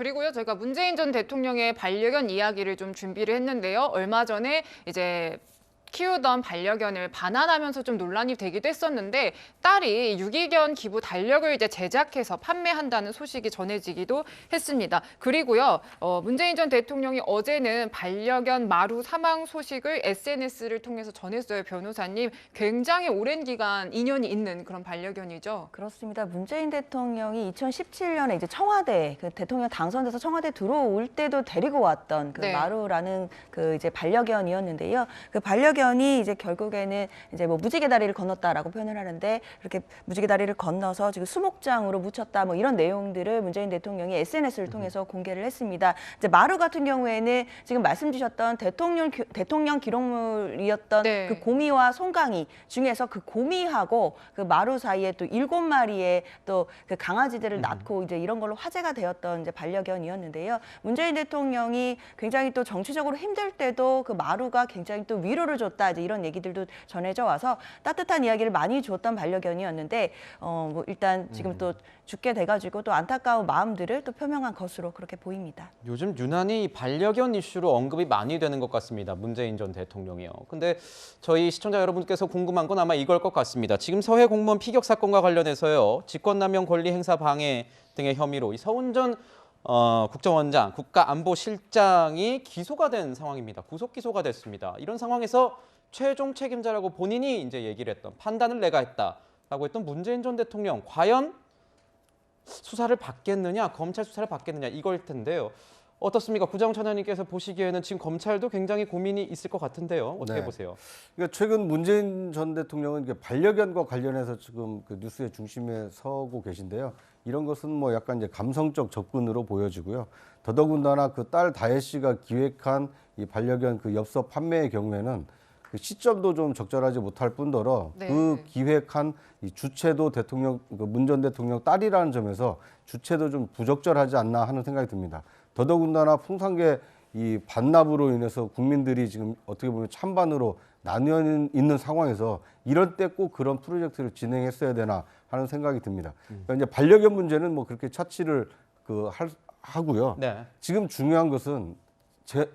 그리고요, 저희가 문재인 전 대통령의 반려견 이야기를 좀 준비를 했는데요. 얼마 전에 이제 키우던 반려견을 반환하면서 좀 논란이 되기도 했었는데 딸이 유기견 기부 달력을 이제 제작해서 판매한다는 소식이 전해지기도 했습니다. 그리고요, 문재인 전 대통령이 어제는 반려견 마루 사망 소식을 SNS를 통해서 전했어요. 변호사님, 굉장히 오랜 기간 인연이 있는 그런 반려견이죠. 그렇습니다. 문재인 대통령이 2017년에 이제 청와대 그 대통령 당선돼서 청와대 들어올 때도 데리고 왔던 그 네. 마루라는 그 이제 반려견이었는데요. 그 반려견이 이제 결국에는 이제 뭐 무지개 다리를 건넜다라고 표현을 하는데, 이렇게 무지개 다리를 건너서 지금 수목장으로 묻혔다 뭐 이런 내용들을 문재인 대통령이 SNS를 통해서 공개를 했습니다. 이제 마루 같은 경우에는 지금 말씀 주셨던 대통령 기록물이었던 네. 그 곰이와 송강이 중에서 그 곰이하고 그 마루 사이에 또 7마리의 또 그 강아지들을 낳고 이제 이런 걸로 화제가 되었던 이제 반려견이었는데요. 문재인 대통령이 굉장히 또 정치적으로 힘들 때도 그 마루가 굉장히 또 위로를 줬다, 이제 이런 얘기들도 전해져 와서 따뜻한 이야기를 많이 줬던 반려견이었는데, 뭐 일단 지금 또 죽게 돼가지고 또 안타까운 마음들을 또 표명한 것으로 그렇게 보입니다. 요즘 유난히 반려견 이슈로 언급이 많이 되는 것 같습니다. 문재인 전 대통령이요. 근데 저희 시청자 여러분께서 궁금한 건 아마 이걸 것 같습니다. 지금 서해 공무원 피격 사건과 관련해서요, 직권남용 권리 행사 방해 등의 혐의로 이 서훈 전 국정원장, 국가안보실장이 기소가 된 상황입니다. 구속 기소가 됐습니다. 이런 상황에서 최종 책임자라고 본인이 이제 얘기를 했던, 판단을 내가 했다라고 했던 문재인 전 대통령, 과연 수사를 받겠느냐, 검찰 수사를 받겠느냐, 이걸 텐데요. 어떻습니까? 구자웅 차장님께서 보시기에는 지금 검찰도 굉장히 고민이 있을 것 같은데요. 어떻게 보세요? 그러니까 최근 문재인 전 대통령은 이게 반려견과 관련해서 지금 그 뉴스의 중심에 서고 계신데요. 이런 것은 뭐 약간 이제 감성적 접근으로 보여지고요. 더더군다나 그 딸 다혜 씨가 기획한 이 반려견 그 엽서 판매의 경우에는 그 시점도 좀 적절하지 못할 뿐더러 네. 그 기획한 이 주체도 대통령, 그 문 전 대통령 딸이라는 점에서 주체도 좀 부적절하지 않나 하는 생각이 듭니다. 더더군다나 풍산계 이 반납으로 인해서 국민들이 지금 어떻게 보면 찬반으로 나뉘어 있는 상황에서 이럴 때 꼭 그런 프로젝트를 진행했어야 되나 하는 생각이 듭니다. 그러니까 이제 반려견 문제는 뭐 그렇게 차치를 하고요. 네. 지금 중요한 것은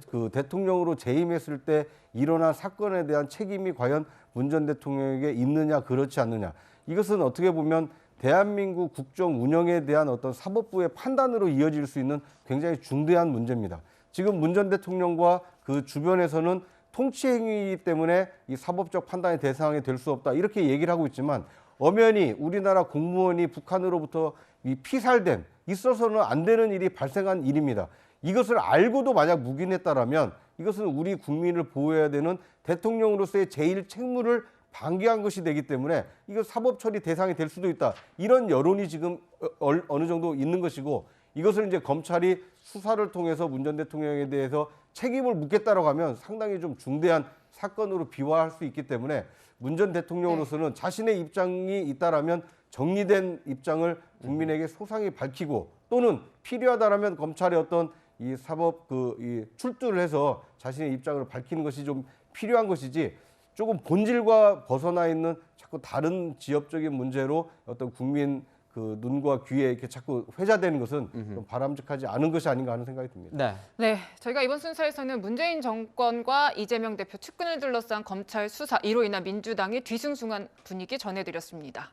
그 대통령으로 재임했을 때 일어난 사건에 대한 책임이 과연 문 전 대통령에게 있느냐 그렇지 않느냐, 이것은 어떻게 보면 대한민국 국정 운영에 대한 어떤 사법부의 판단으로 이어질 수 있는 굉장히 중대한 문제입니다. 지금 문 전 대통령과 그 주변에서는 통치행위이기 때문에 이 사법적 판단의 대상이 될 수 없다, 이렇게 얘기를 하고 있지만, 엄연히 우리나라 공무원이 북한으로부터 이 피살된, 있어서는 안 되는 일이 발생한 일입니다. 이것을 알고도 만약 묵인했다라면 이것은 우리 국민을 보호해야 되는 대통령으로서의 제일 책무를 방기한 것이 되기 때문에 이거 사법 처리 대상이 될 수도 있다, 이런 여론이 지금 어느 정도 있는 것이고, 이것을 이제 검찰이 수사를 통해서 문 전 대통령에 대해서 책임을 묻겠다라고 하면 상당히 좀 중대한 사건으로 비화할 수 있기 때문에 문 전 대통령으로서는 자신의 입장이 있다라면 정리된 입장을 국민에게 소상히 밝히고, 또는 필요하다라면 검찰의 어떤 이 사법 이 출두를 해서 자신의 입장을 밝히는 것이 좀 필요한 것이지, 조금 본질과 벗어나 있는 자꾸 다른 지역적인 문제로 어떤 국민 그 눈과 귀에 이렇게 자꾸 회자되는 것은 좀 바람직하지 않은 것이 아닌가 하는 생각이 듭니다. 네. 네, 저희가 이번 순서에서는 문재인 정권과 이재명 대표 측근을 둘러싼 검찰 수사, 이로 인한 민주당의 뒤숭숭한 분위기 전해드렸습니다.